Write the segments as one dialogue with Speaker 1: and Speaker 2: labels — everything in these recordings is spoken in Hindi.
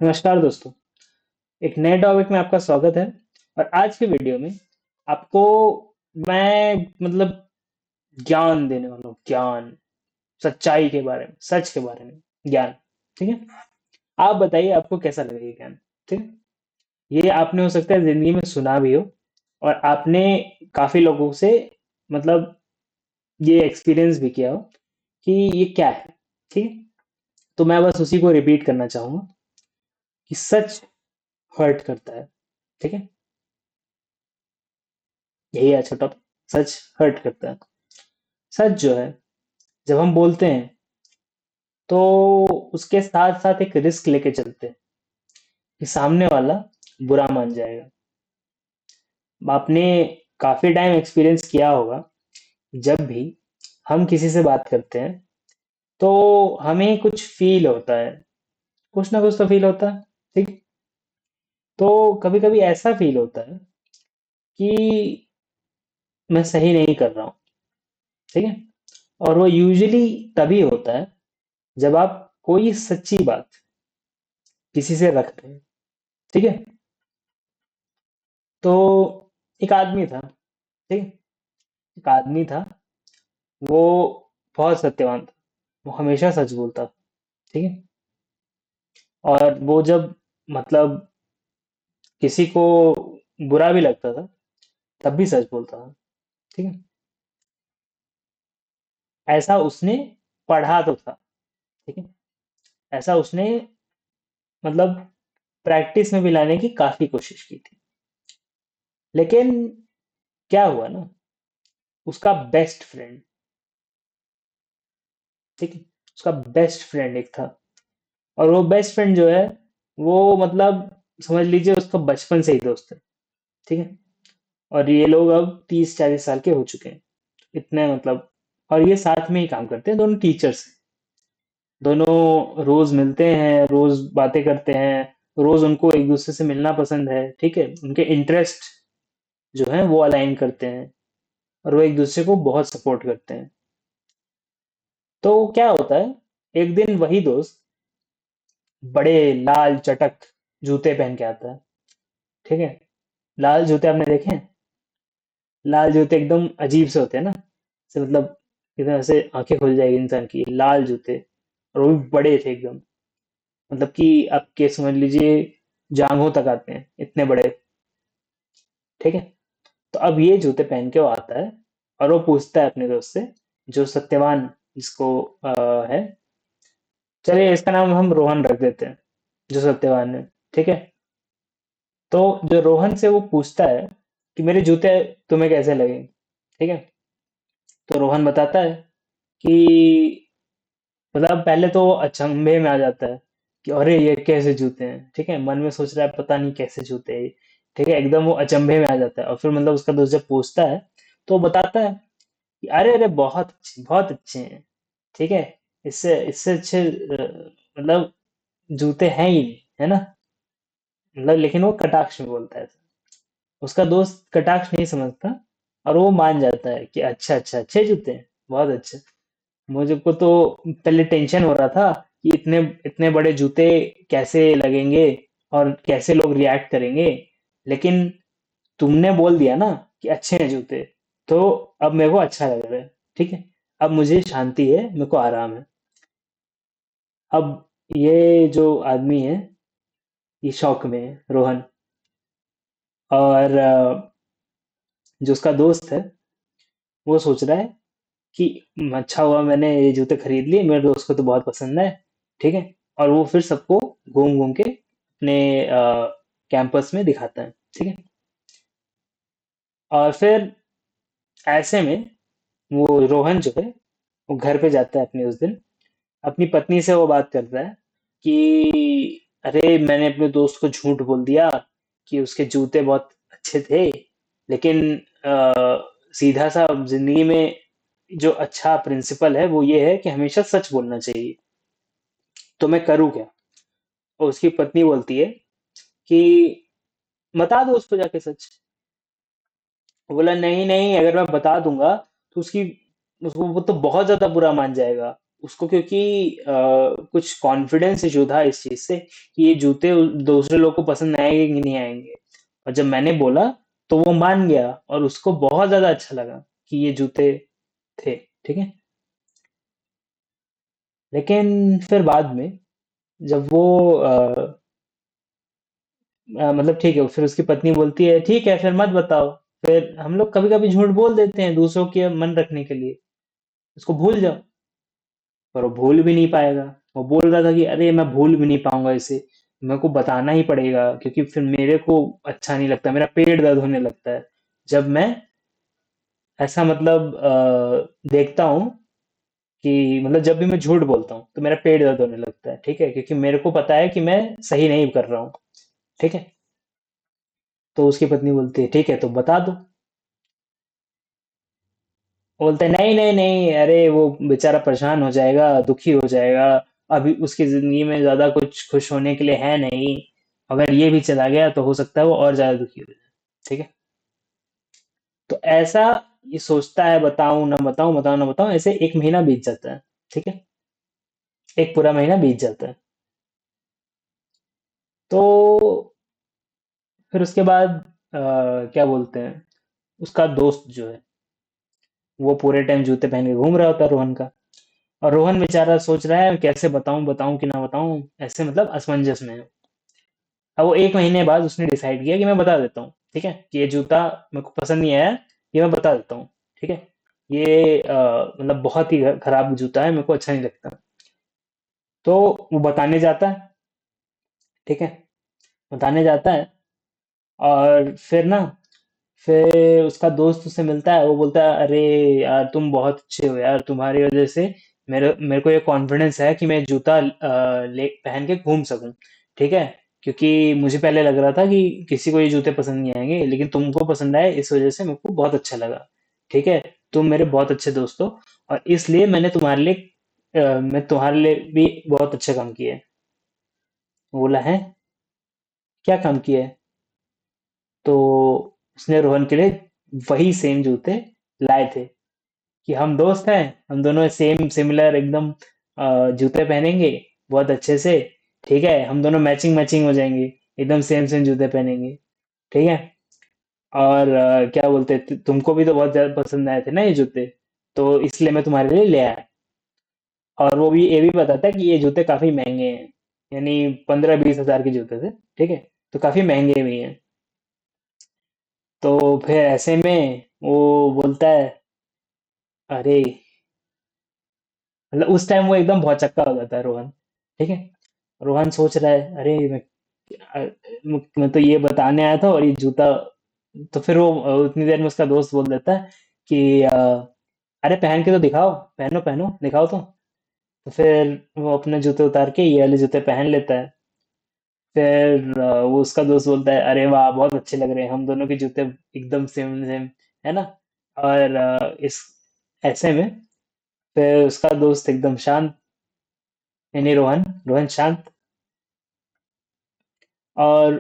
Speaker 1: नमस्कार दोस्तों। एक नए टॉपिक में आपका स्वागत है। और आज के वीडियो में आपको मैं ज्ञान देने वाला हूँ। ज्ञान, सच्चाई के बारे में, सच के बारे में ज्ञान। ठीक है। आप बताइए आपको कैसा लगेगा ये ज्ञान। ठीक है। ये आपने हो सकता है जिंदगी में सुना भी हो और आपने काफी लोगों से मतलब ये एक्सपीरियंस भी किया हो कि ये क्या है। ठीक है। तो मैं बस उसी को रिपीट करना चाहूंगा कि सच हर्ट करता है। ठीक है। यही है छोटा। सच हर्ट करता है। सच जो है, जब हम बोलते हैं तो उसके साथ साथ एक रिस्क लेके चलते हैं कि सामने वाला बुरा मान जाएगा। आपने काफी टाइम एक्सपीरियंस किया होगा, जब भी हम किसी से बात करते हैं तो हमें कुछ फील होता है। कुछ ना कुछ तो फील होता है। ठीक। तो कभी कभी ऐसा फील होता है कि मैं सही नहीं कर रहा हूँ। ठीक है। और वो यूजुअली तभी होता है जब आप कोई सच्ची बात किसी से रखते हैं। ठीक है। तो एक आदमी था। ठीक है। एक आदमी था। वो बहुत सत्यवान था। वो हमेशा सच बोलता। ठीक है। और वो जब मतलब किसी को बुरा भी लगता था तब भी सच बोलता था। ठीक है। ऐसा उसने पढ़ा तो था। ठीक है। ऐसा उसने मतलब प्रैक्टिस में भी लाने की काफी कोशिश की थी। लेकिन क्या हुआ ना, उसका बेस्ट फ्रेंड, ठीक है, उसका बेस्ट फ्रेंड एक था। और वो बेस्ट फ्रेंड जो है, वो समझ लीजिए उसका बचपन से ही दोस्त है। ठीक है। और ये लोग अब 30-40 साल के हो चुके हैं। इतने और ये साथ में ही काम करते हैं, दोनों टीचर्स हैं। दोनों रोज मिलते हैं, रोज बातें करते हैं, रोज उनको एक दूसरे से मिलना पसंद है। ठीक है। उनके इंटरेस्ट जो है वो अलाइन करते हैं और वो एक दूसरे को बहुत सपोर्ट करते हैं। तो क्या होता है, एक दिन वही दोस्त बड़े लाल चटक जूते पहन के आता है। ठीक है। लाल जूते आपने देखे हैं? लाल जूते एकदम अजीब से होते हैं ना, से एकदम ऐसे आंखें खुल जाएगी इंसान की, लाल जूते। और वो भी बड़े थे एकदम, कि आपके समझ लीजिए जांघों तक आते हैं, इतने बड़े। ठीक है। तो अब ये जूते पहन के वो आता है और वो पूछता है अपने दोस्त से, जो सत्यवान जिसको है, चलिए इसका नाम हम रोहन रख देते हैं, जो सत्यवान है। ठीक है। तो जो रोहन से वो पूछता है कि मेरे जूते तुम्हें कैसे लगे। ठीक है। तो रोहन बताता है कि पहले तो वो अचंभे में आ जाता है कि अरे ये कैसे जूते हैं। ठीक है। मन में सोच रहा है पता नहीं कैसे जूते हैं ये। ठीक है। एकदम वो अचंभे में आ जाता है और फिर उसका दोस्त जब पूछता है तो वो बताता है कि अरे अरे बहुत अच्छे हैं। ठीक है। इससे इससे अच्छे जूते हैं ही नहीं, है ना। लेकिन वो कटाक्ष में बोलता है। उसका दोस्त कटाक्ष नहीं समझता और वो मान जाता है कि अच्छा अच्छा अच्छे जूते हैं, बहुत अच्छे। मुझे को तो पहले टेंशन हो रहा था कि इतने इतने बड़े जूते कैसे लगेंगे और कैसे लोग रिएक्ट करेंगे। लेकिन तुमने बोल दिया ना कि अच्छे हैं जूते, तो अब मेरे को अच्छा लग रहा है। ठीक है। अब मुझे शांति है, मेरे को आराम है। अब ये जो आदमी है, ये शौक में है, रोहन। और जो उसका दोस्त है, वो सोच रहा है कि अच्छा हुआ मैंने ये जूते खरीद लिए, मेरे दोस्त को तो बहुत पसंद है। ठीक है। और वो फिर सबको घूम घूम के अपने कैंपस में दिखाता है। ठीक है। और फिर ऐसे में वो रोहन जो है, वो घर पे जाता है अपने उस दिन। अपनी पत्नी से वो बात करता है कि अरे मैंने अपने दोस्त को झूठ बोल दिया कि उसके जूते बहुत अच्छे थे। लेकिन सीधा सा जिंदगी में जो अच्छा प्रिंसिपल है वो ये है कि हमेशा सच बोलना चाहिए। तो मैं करूँ क्या? और उसकी पत्नी बोलती है कि बता दो उसको जाके सच। वो बोला नहीं नहीं, अगर मैं बता दूंगा तो उसकी उसको वो तो बहुत ज्यादा बुरा मान जाएगा। उसको क्योंकि कुछ कॉन्फिडेंस इशू था इस चीज से कि ये जूते दूसरे लोग को पसंद आएंगे कि नहीं आएंगे। और जब मैंने बोला तो वो मान गया और उसको बहुत ज्यादा अच्छा लगा कि ये जूते थे। ठीक है। लेकिन फिर बाद में जब वो मतलब ठीक है, फिर उसकी पत्नी बोलती है ठीक है फिर मत बताओ। फिर हम लोग कभी कभी झूठ बोल देते हैं दूसरों के मन रखने के लिए, उसको भूल जाओ। पर वो भूल भी नहीं पाएगा। वो बोल रहा था कि अरे मैं भूल भी नहीं पाऊंगा इसे, मेरे को बताना ही पड़ेगा क्योंकि फिर मेरे को अच्छा नहीं लगता, मेरा पेट दर्द होने लगता है जब मैं ऐसा मतलब देखता हूँ कि मतलब जब भी मैं झूठ बोलता हूँ तो मेरा पेट दर्द होने लगता है। ठीक है, क्योंकि मेरे को पता है कि मैं सही नहीं कर रहा हूँ। ठीक है। तो उसकी पत्नी बोलती है ठीक है तो बता दो। बोलते हैं नहीं नहीं नहीं, अरे वो बेचारा परेशान हो जाएगा, दुखी हो जाएगा, अभी उसकी जिंदगी में ज्यादा कुछ खुश होने के लिए है नहीं, अगर ये भी चला गया तो हो सकता है वो और ज्यादा दुखी हो जाए। ठीक है। तो ऐसा ये सोचता है बताऊं ना बताऊं, बताऊं ना बताऊं, ऐसे एक महीना बीत जाता है। ठीक है। एक पूरा महीना बीत जाता है। तो फिर उसके बाद क्या बोलते हैं, उसका दोस्त जो है वो पूरे टाइम जूते पहन के घूम रहा होता है रोहन का। और रोहन बेचारा सोच रहा है कैसे बताऊं, बताऊं कि ना बताऊं, ऐसे मतलब असमंजस में है। अब वो एक महीने बाद उसने डिसाइड किया कि मैं बता देता हूँ। ठीक है, कि ये जूता मेरे को पसंद नहीं आया, ये मैं बता देता हूँ। ठीक है। ये मतलब बहुत ही खराब जूता है, मेरे को अच्छा नहीं लगता। तो वो बताने जाता है। ठीक है। बताने जाता है और फिर ना, फिर उसका दोस्त उससे मिलता है, वो बोलता है अरे यार तुम बहुत अच्छे हो यार, तुम्हारी वजह से मेरे मेरे को ये कॉन्फिडेंस है कि मैं जूता ले पहन के घूम सकूं। ठीक है। क्योंकि मुझे पहले लग रहा था कि किसी को ये जूते पसंद नहीं आएंगे, लेकिन तुमको पसंद आए इस वजह से मेरे को बहुत अच्छा लगा। ठीक है। तुम मेरे बहुत अच्छे दोस्त हो और इसलिए मैंने तुम्हारे लिए मैं तुम्हारे लिए भी बहुत अच्छे काम किए। बोला है क्या काम किया है। तो उसने रोहन के लिए वही सेम जूते लाए थे कि हम दोस्त हैं, हम दोनों सेम सिमिलर एकदम जूते पहनेंगे बहुत अच्छे से। ठीक है, हम दोनों मैचिंग मैचिंग हो जाएंगे, एकदम सेम सेम जूते पहनेंगे। ठीक है। और क्या बोलते हैं, तुमको भी तो बहुत ज्यादा पसंद आए थे ना ये जूते, तो इसलिए मैं तुम्हारे लिए ले आया। और वो भी ये भी बताता है कि ये जूते काफी महंगे हैं, यानी 15-20 हजार के जूते थे। ठीक है। तो काफी महंगे भी हैं। तो फिर ऐसे में वो बोलता है अरे, मतलब उस टाइम वो एकदम भौचक्का हो जाता है रोहन। ठीक है। रोहन सोच रहा है अरे मैं तो ये बताने आया था और ये जूता। तो फिर वो उतनी देर में उसका दोस्त बोल देता है कि अरे पहन के तो दिखाओ, पहनो पहनो दिखाओ तो फिर वो अपने जूते उतार के ये वाले जूते पहन लेता है। फिर वो उसका दोस्त बोलता है अरे वाह बहुत अच्छे लग रहे हैं, हम दोनों के जूते एकदम सेम सेम, है ना। और इस ऐसे में फिर उसका दोस्त एकदम शांत, यानी रोहन, रोहन शांत। और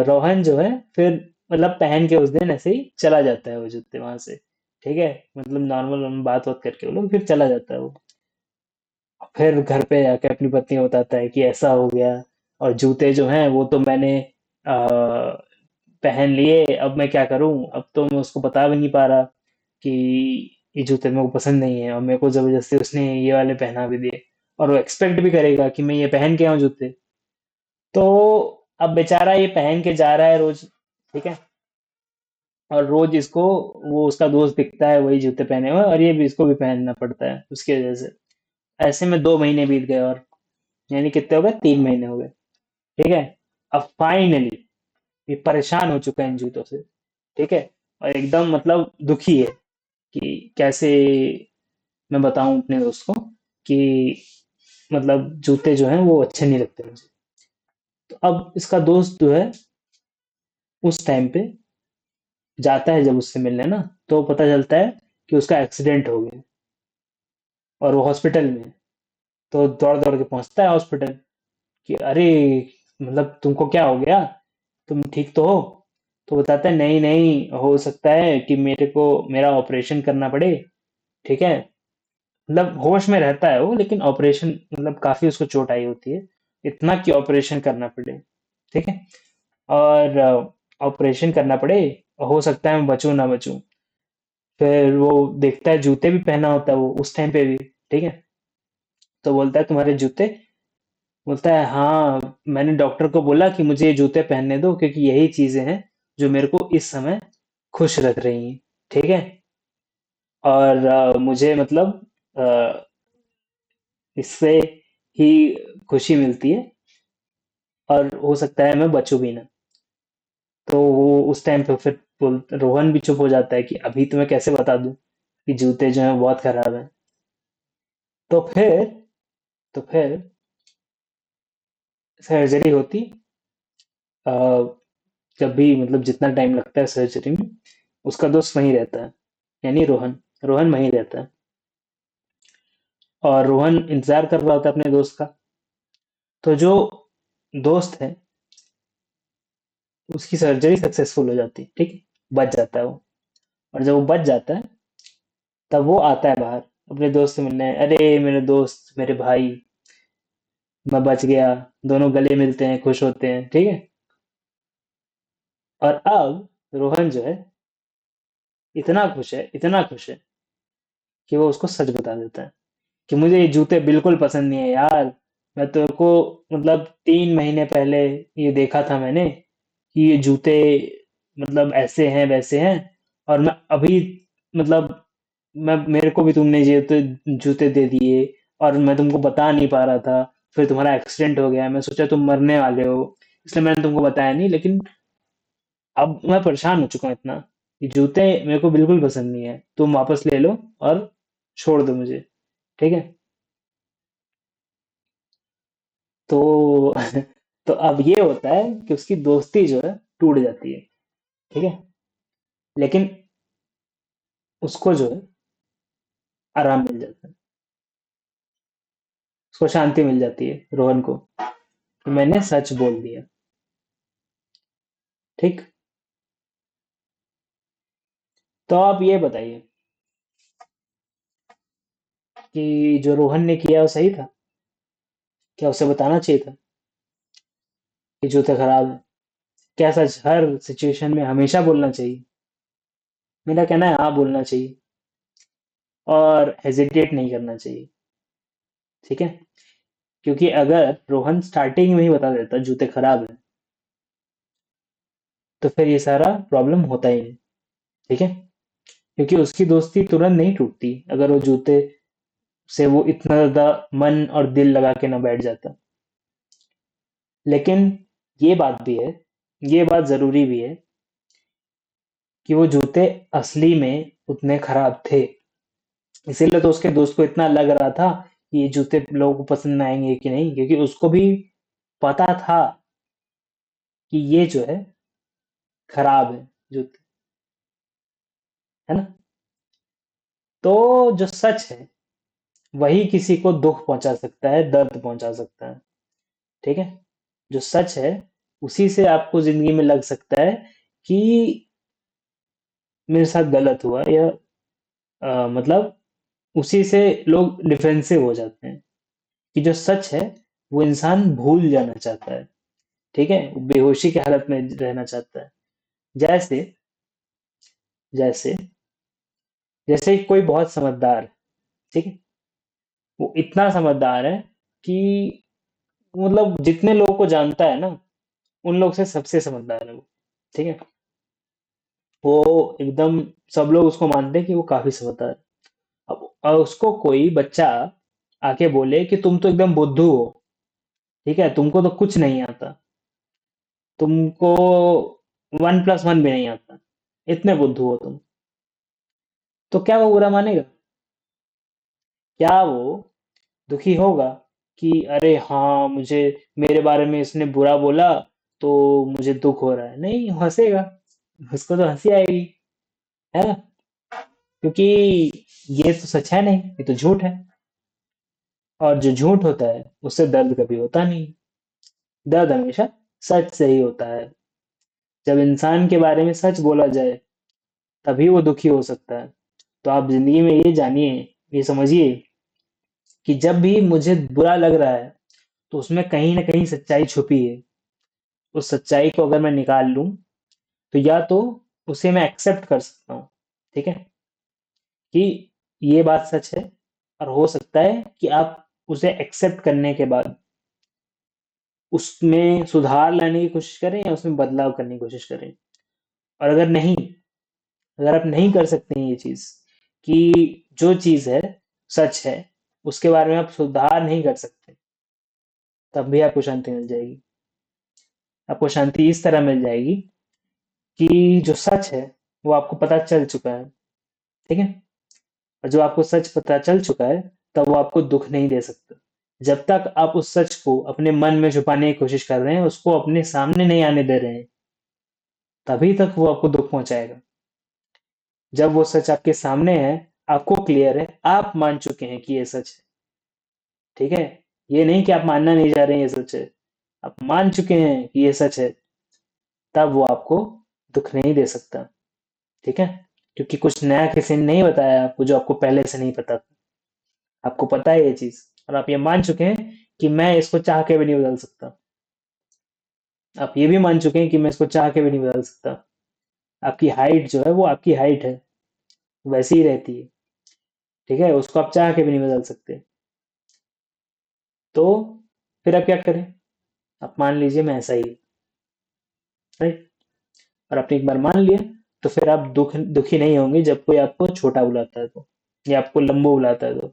Speaker 1: रोहन जो है फिर मतलब पहन के उस दिन ऐसे ही चला जाता है वो जूते वहां से। ठीक है। मतलब नॉर्मल बात बात करके वो लोग फिर चला जाता है वो। फिर घर पे जाके अपनी पत्नी को बताता है कि ऐसा हो गया, और जूते जो हैं वो तो मैंने पहन लिए, अब मैं क्या करूं, अब तो मैं उसको बता भी नहीं पा रहा कि ये जूते मेरे को पसंद नहीं है, और मेरे को जबरदस्ती उसने ये वाले पहना भी दिए, और वो एक्सपेक्ट भी करेगा कि मैं ये पहन के आऊं जूते। तो अब बेचारा ये पहन के जा रहा है रोज। ठीक है। और रोज इसको वो उसका दोस्त दिखता है वही जूते पहने हुए, और ये भी इसको भी पहनना पड़ता है उसकी वजह से। ऐसे में 2 महीने बीत गए, और यानी कितने हो गए, 3 महीने हो गए। ठीक है। अब फाइनली ये परेशान हो चुका है इन जूतों से। ठीक है। और एकदम मतलब दुखी है कि कैसे मैं बताऊं अपने दोस्त को कि मतलब जूते जो हैं वो अच्छे नहीं लगते मुझे। तो अब इसका दोस्त जो है उस टाइम पे जाता है जब उससे मिलने ना, तो पता चलता है कि उसका एक्सीडेंट हो गया और वो हॉस्पिटल में है। तो दौड़ दौड़ के पहुंचता है हॉस्पिटल कि अरे मतलब तुमको क्या हो गया, तुम ठीक तो हो। तो बताता है नहीं नहीं, हो सकता है कि मेरे को मेरा ऑपरेशन करना पड़े। ठीक है। मतलब होश में रहता है वो, लेकिन ऑपरेशन मतलब काफी उसको चोट आई होती है, इतना कि ऑपरेशन करना पड़े। ठीक है। और ऑपरेशन करना पड़े, हो सकता है मैं बचूं ना बचूं। फिर वो देखता है, जूते भी पहना होता है वो उस टाइम पे भी। ठीक है। तो बोलता है तुम्हारे जूते, बोलता है हाँ मैंने डॉक्टर को बोला कि मुझे ये जूते पहनने दो, क्योंकि यही चीजें हैं जो मेरे को इस समय खुश रख रही हैं। ठीक है। और मुझे मतलब अ, इससे ही खुशी मिलती है, और हो सकता है मैं बचूं भी ना। तो वो उस टाइम पे फिर रोहन भी चुप हो जाता है कि अभी तुम्हें कैसे बता दूं कि जूते जो हैं बहुत खराब हैं। तो फिर तो फिर सर्जरी होती। अ, जब भी मतलब जितना टाइम लगता है सर्जरी में, उसका दोस्त वहीं रहता है, यानी रोहन। रोहन वहीं रहता है, और रोहन इंतजार कर रहा होता है अपने दोस्त का। तो जो दोस्त है, उसकी सर्जरी सक्सेसफुल हो जाती है। ठीक है। बच जाता है वो। और जब वो बच जाता है, तब वो आता है बाहर अपने दोस्त से मिलने। अरे मेरे दोस्त, मेरे भाई, मैं बच गया। दोनों गले मिलते हैं, खुश होते हैं। ठीक है। और अब रोहन जो है, इतना खुश है, इतना खुश है, कि वो उसको सच बता देता है कि मुझे ये जूते बिल्कुल पसंद नहीं है यार। मैं तेरे को मतलब 3 महीने पहले ये देखा था मैंने कि ये जूते मतलब ऐसे हैं वैसे हैं, और मैं अभी मतलब मैं मेरे को भी तुमने ये तो जूते दे दिए, और मैं तुमको बता नहीं पा रहा था। फिर तुम्हारा एक्सीडेंट हो गया, मैं सोचा तुम मरने वाले हो, इसलिए मैंने तुमको बताया नहीं। लेकिन अब मैं परेशान हो चुका हूँ इतना, ये जूते मेरे को बिल्कुल पसंद नहीं है, तुम वापस ले लो और छोड़ दो मुझे। ठीक है। तो तो अब ये होता है कि उसकी दोस्ती जो है टूट जाती है। ठीक है। लेकिन उसको जो है आराम मिल जाता है, उसको शांति मिल जाती है रोहन को, कि मैंने सच बोल दिया। ठीक। तो आप ये बताइए कि जो रोहन ने किया वो सही था? क्या उसे बताना चाहिए था कि जूते खराब है? क्या सच हर सिचुएशन में हमेशा बोलना चाहिए? मेरा कहना है हाँ, बोलना चाहिए, और हेजिटेट नहीं करना चाहिए। ठीक है। क्योंकि अगर रोहन स्टार्टिंग में ही बता देता जूते खराब है, तो फिर ये सारा प्रॉब्लम होता ही नहीं। ठीक है। क्योंकि उसकी दोस्ती तुरंत नहीं टूटती अगर वो जूते से वो इतना ज्यादा मन और दिल लगा के ना बैठ जाता। लेकिन ये बात भी है, ये बात जरूरी भी है, कि वो जूते असली में उतने खराब थे। इसीलिए तो उसके दोस्त को इतना लग रहा था कि ये जूते लोगों को पसंद आएंगे कि नहीं, क्योंकि उसको भी पता था कि ये जो है खराब है जूते। है ना? तो जो सच है वही किसी को दुख पहुंचा सकता है, दर्द पहुंचा सकता है। ठीक है। जो सच है उसी से आपको जिंदगी में लग सकता है कि मेरे साथ गलत हुआ, या मतलब उसी से लोग डिफेंसिव हो जाते हैं, कि जो सच है वो इंसान भूल जाना चाहता है। ठीक है। वो बेहोशी की हालत में रहना चाहता है। जैसे जैसे जैसे कोई बहुत समझदार है। ठीक है। वो इतना समझदार है कि मतलब जितने लोगों को जानता है ना, उन लोग से सबसे समझदार है वो। ठीक है। वो एकदम, सब लोग उसको मानते हैं कि वो काफी समझदार है। अब उसको कोई बच्चा आके बोले कि तुम तो एकदम बुद्धू हो, ठीक है, तुमको तो कुछ नहीं आता, तुमको 1+1 भी नहीं आता, इतने बुद्धू हो तुम, तो क्या वो बुरा मानेगा? क्या वो दुखी होगा कि अरे हाँ, मुझे मेरे बारे में इसने बुरा बोला तो मुझे दुख हो रहा है? नहीं, हंसेगा। उसको तो हंसी आएगी। है ना? क्योंकि ये तो सच है नहीं, ये तो झूठ है। और जो झूठ होता है उससे दर्द कभी होता नहीं। दर्द हमेशा सच से ही होता है। जब इंसान के बारे में सच बोला जाए, तभी वो दुखी हो सकता है। तो आप जिंदगी में ये जानिए, ये समझिए कि जब भी मुझे बुरा लग रहा है तो उसमें कहीं ना कहीं सच्चाई छुपी है। उस सच्चाई को अगर मैं निकाल लूं तो या तो उसे मैं एक्सेप्ट कर सकता हूँ, ठीक है, कि ये बात सच है। और हो सकता है कि आप उसे एक्सेप्ट करने के बाद उसमें सुधार लाने की कोशिश करें या उसमें बदलाव करने की कोशिश करें। और अगर आप नहीं कर सकते हैं ये चीज, कि जो चीज है सच है, उसके बारे में आप सुधार नहीं कर सकते, तब भी आपको शांति मिल जाएगी। आपको शांति इस तरह मिल जाएगी कि जो सच है वो आपको पता चल चुका है, ठीक है। और जो आपको सच पता चल चुका है तब वो आपको दुख नहीं दे सकता। जब तक आप उस सच को अपने मन में छुपाने की कोशिश कर रहे हैं, उसको अपने सामने नहीं आने दे रहे हैं, तभी तक वो आपको दुख पहुंचाएगा। जब वो सच आपके सामने है, आपको क्लियर है, आप मान चुके हैं कि ये सच है, ठीक है। ये नहीं कि आप मानना नहीं जा रहे हैं ये सच है, आप मान चुके हैं कि ये सच है, तब वो आपको दुख नहीं दे सकता, ठीक है। क्योंकि कुछ नया किसी ने नहीं बताया आपको जो आपको पहले से नहीं पता था। आपको पता है ये चीज, और आप ये मान चुके हैं कि मैं इसको चाह के भी नहीं बदल सकता। आप ये भी मान चुके हैं कि मैं इसको चाह के भी नहीं बदल सकता। आपकी हाइट जो है वो आपकी हाइट है, वैसी ही रहती है, ठीक है, उसको आप चाह के भी नहीं बदल सकते। तो फिर आप क्या करें? आप मान लीजिए मैं ऐसा ही, राइट। और आपने एक बार मान लिया, तो फिर आप दुखी नहीं होंगे जब कोई आपको छोटा बुलाता है तो, या आपको लंबू बुलाता है तो।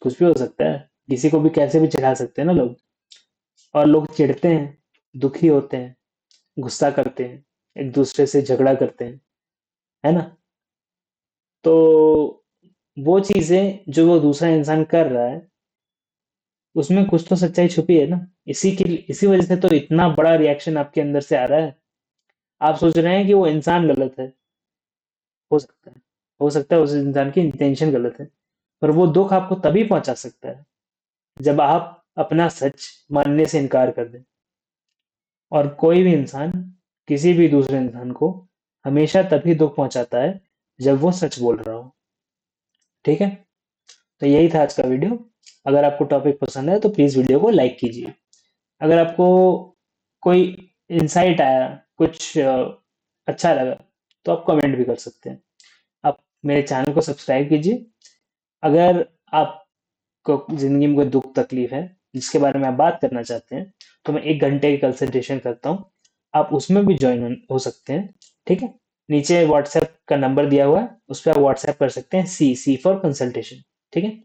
Speaker 1: कुछ भी हो सकता है, किसी को भी कैसे भी चिढ़ा सकते हैं ना लोग। और लोग चिढ़ते हैं, दुखी होते हैं, गुस्सा करते हैं, एक दूसरे से झगड़ा करते हैं, है ना। तो वो चीजें जो वो दूसरा इंसान कर रहा है, उसमें कुछ तो सच्चाई छुपी है ना। इसी वजह से तो इतना बड़ा रिएक्शन आपके अंदर से आ रहा है। आप सोच रहे हैं कि वो इंसान गलत है। हो सकता है, हो सकता है उस इंसान की इंटेंशन गलत है, पर वो दुख आपको तभी पहुंचा सकता है जब आप अपना सच मानने से इनकार कर दें। और कोई भी इंसान किसी भी दूसरे इंसान को हमेशा तभी दुख पहुंचाता है जब वो सच बोल रहा हो, ठीक है। तो यही था आज का वीडियो। अगर आपको टॉपिक पसंद है तो प्लीज वीडियो को लाइक कीजिए। अगर आपको कोई इंसाइट आया, कुछ अच्छा लगा, तो आप कमेंट भी कर सकते हैं। आप मेरे चैनल को सब्सक्राइब कीजिए। अगर आपको जिंदगी में कोई दुख तकलीफ है जिसके बारे में आप बात करना चाहते हैं, तो मैं 1 घंटे की कंसल्टेशन करता हूँ। आप उसमें भी ज्वाइन हो सकते हैं, ठीक है। नीचे व्हाट्सएप का नंबर दिया हुआ है, उस पर आप व्हाट्सएप कर सकते हैं, सी फॉर कंसल्टेशन, ठीक है।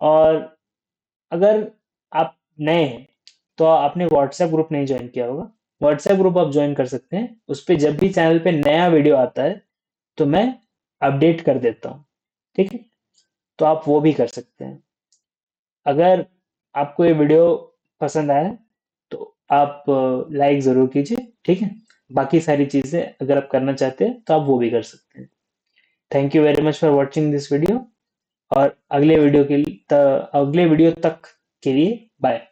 Speaker 1: और अगर आप नए हैं तो आपने व्हाट्सएप ग्रुप नहीं ज्वाइन किया होगा, व्हाट्सएप ग्रुप आप ज्वाइन कर सकते हैं। उस पे जब भी चैनल पे नया वीडियो आता है तो मैं अपडेट कर देता हूँ, ठीक है। तो आप वो भी कर सकते हैं। अगर आपको ये वीडियो पसंद आया तो आप लाइक ज़रूर कीजिए, ठीक है। बाकी सारी चीज़ें अगर आप करना चाहते हैं तो आप वो भी कर सकते हैं। Thank you very much for watching this video. और अगले वीडियो तक के लिए बाय।